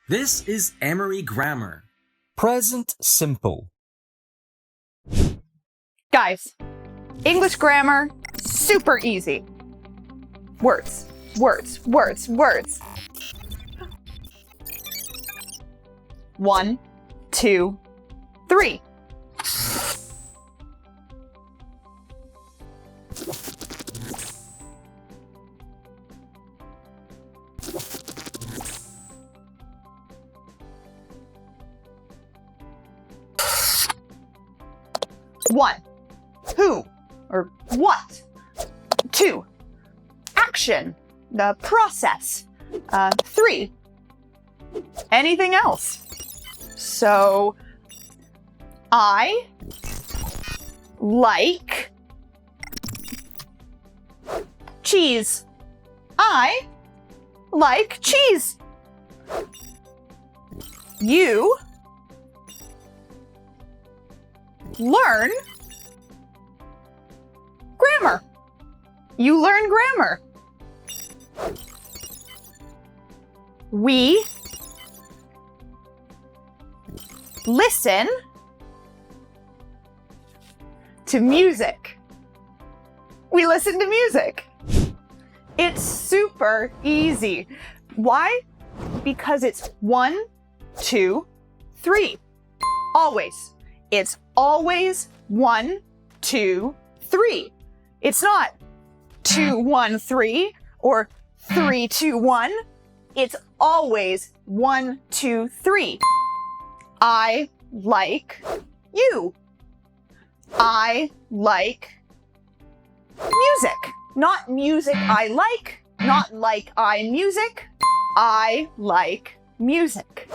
This is Emery Grammar. Present simple. Guys, English grammar, super easy. Words, words, words, words. 1, 2, 3. One, who or what? 2, action, the process. 3, anything else. So, I like cheese. I like cheese. You learn grammar. You learn grammar. We listen to music. We listen to music. It's super easy. Why? Because it's 1, 2, 3. Always. It's always 1, 2, 3. It's not 2, 1, 3 or 3, 2, 1. It's always 1, 2, 3. I like you. I like music. Not music I like, not like I music. I like music.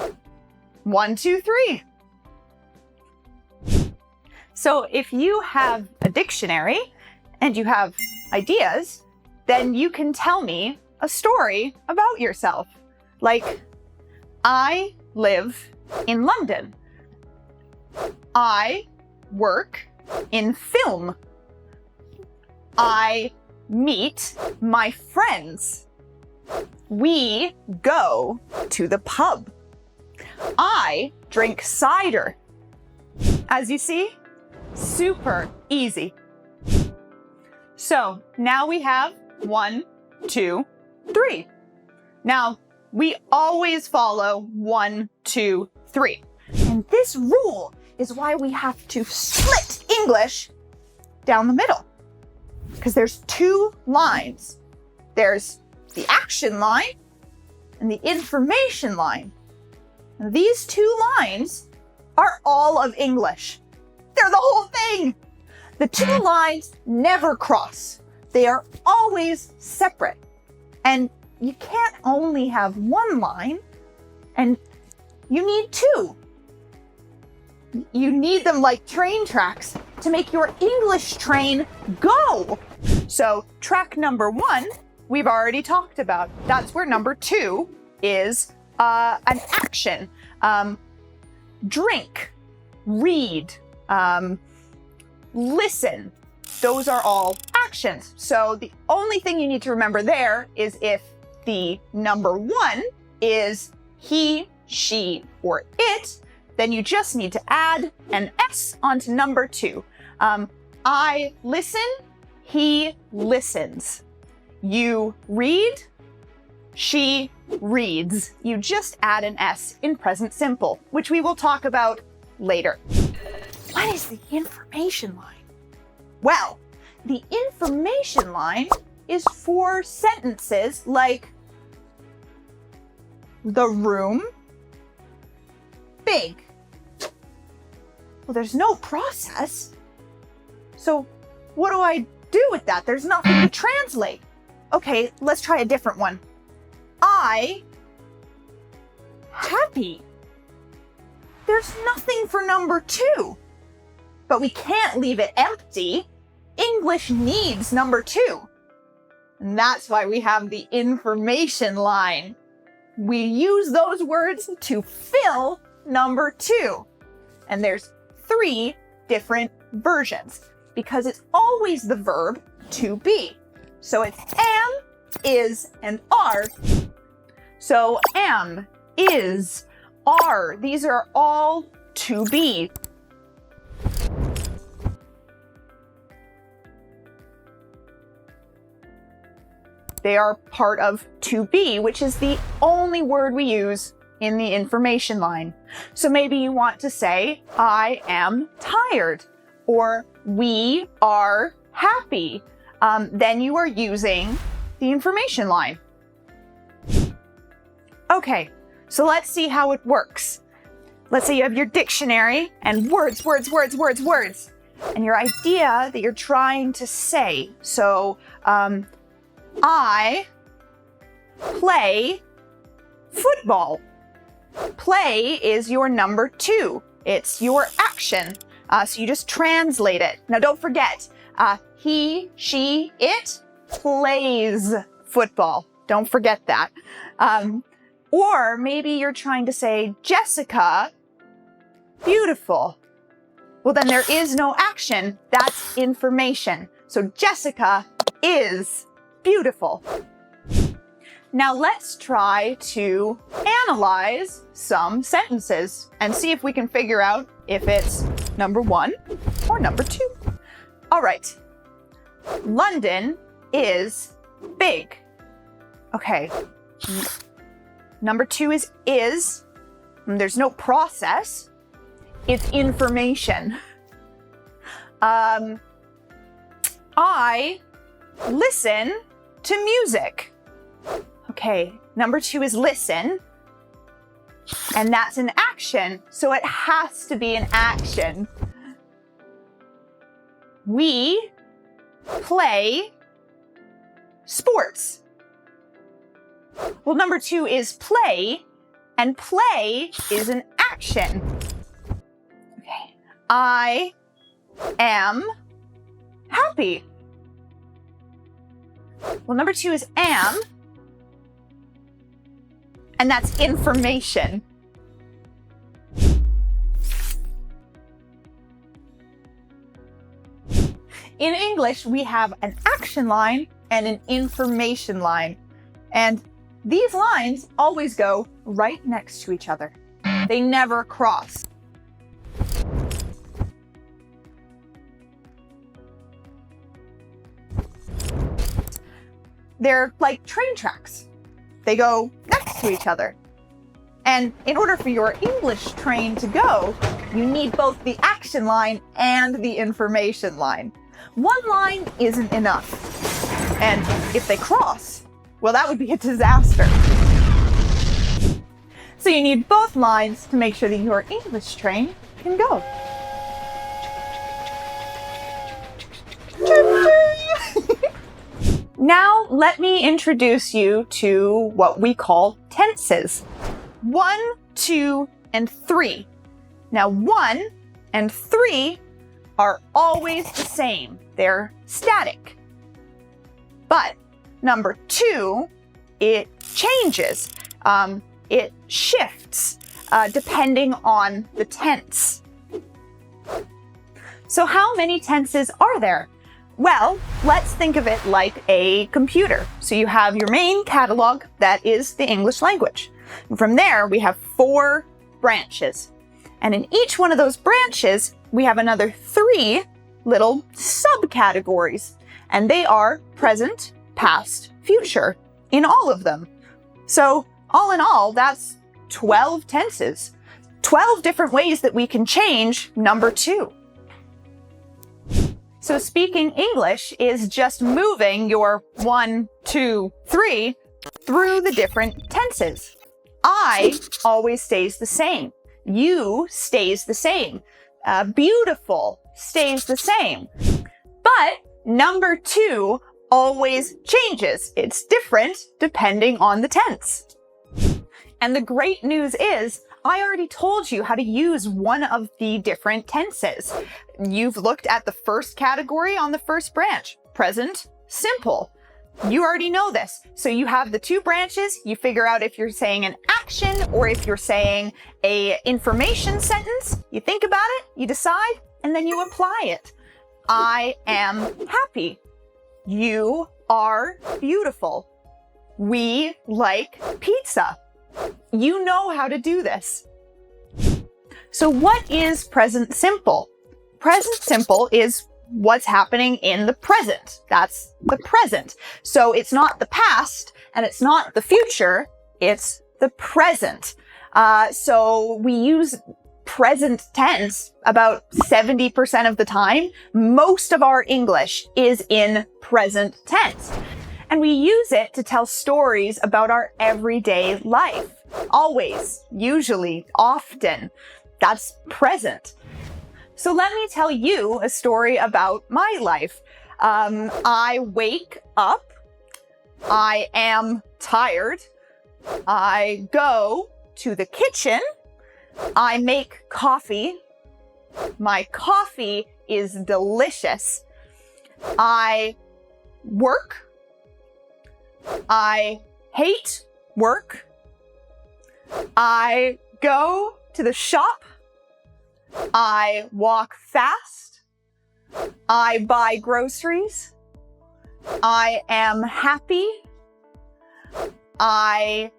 1, 2, 3. So if you have a dictionary and you have ideas, then you can tell me a story about yourself. Like, I live in London. I work in film. I meet my friends. We go to the pub. I drink cider. As you see, super easy. So now we have 1, 2, 3. Now we always follow 1, 2, 3. And this rule is why we have to split English down the middle. Because there's 2 lines. There's the action line and the information line. And these 2 lines are all of English. They're the whole thing. The 2 lines never cross. They are always separate. And you can't only have 1 line, and you need 2. You need them like train tracks to make your English train go. So track number 1, we've already talked about. That's where number 2 is an action. Drink, read, listen. Those are all actions. So the only thing you need to remember there is if the number 1 is he, she, or it, then you just need to add an S onto number 2. I listen, he listens. You read, she reads. You just add an S in present simple, which we will talk about later. What is the information line? Well, the information line is for sentences like the room, big. Well, there's no process. So what do I do with that? There's nothing to translate. Okay, let's try a different one. I happy. There's nothing for number 2. But we can't leave it empty. English needs number 2. And that's why we have the information line. We use those words to fill number 2. And there's 3 different versions because it's always the verb to be. So it's am, is, and are. So am is, are. These are all to be. They are part of to be, which is the only word we use in the information line. So maybe you want to say, I am tired, or we are happy. Then you are using the information line. Okay, so let's see how it works. Let's say you have your dictionary and words. And your idea that you're trying to say. So, I play football. Play is your number 2. It's your action. So you just translate it. Now don't forget, he, she, it plays football. Don't forget that. Or maybe you're trying to say, Jessica, beautiful. Well, then there is no action. That's information. So Jessica is beautiful. Now let's try to analyze some sentences and see if we can figure out if it's number 1 or number 2. All right. London is big. Okay. Number 2 is. There's no process. It's information. I listen to music. Okay, number 2 is listen. And that's an action, so it has to be an action. We play sports. Well, number 2 is play, and play is an action. Okay, I am happy. Well, number 2 is am, and that's information. In English, we have an action line and an information line. And these lines always go right next to each other. They never cross. They're like train tracks. They go next to each other. And in order for your English train to go, you need both the action line and the information line. One line isn't enough. And if they cross, well, that would be a disaster. So you need both lines to make sure that your English train can go. Now, let me introduce you to what we call tenses. 1, 2, and 3. Now, 1 and 3 are always the same. They're static. But number 2, it changes. It shifts depending on the tense. So how many tenses are there? Well, let's think of it like a computer. So you have your main catalog, that is the English language. And from there, we have 4 branches. And in each one of those branches, we have another 3 little subcategories. And they are present, past, future in all of them. So all in all, that's 12 tenses. 12 different ways that we can change number 2. So speaking English is just moving your 1, 2, 3 through the different tenses. I always stays the same. You stays the same. Beautiful stays the same. But number 2 always changes. It's different depending on the tense. And the great news is, I already told you how to use one of the different tenses. You've looked at the first category on the first branch, present, simple. You already know this. So you have the 2 branches, you figure out if you're saying an action or if you're saying a information sentence. You think about it, you decide, and then you apply it. I am happy. You are beautiful. We like pizza. You know how to do this. So what is present simple? Present simple is what's happening in the present. That's the present. So it's not the past and it's not the future, it's the present. So we use present tense about 70% of the time. Most of our English is in present tense. And we use it to tell stories about our everyday life. Always, usually, often. That's present. So let me tell you a story about my life. I wake up. I am tired. I go to the kitchen. I make coffee. My coffee is delicious. I work. I hate work. I go to the shop. I walk fast. I buy groceries. I am happy. I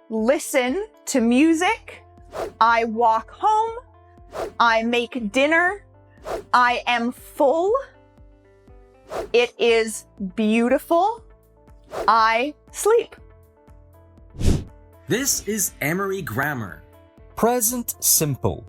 listen to music. I walk home. I make dinner. I am full. It is beautiful. I sleep. This is Emery Grammar. Present simple.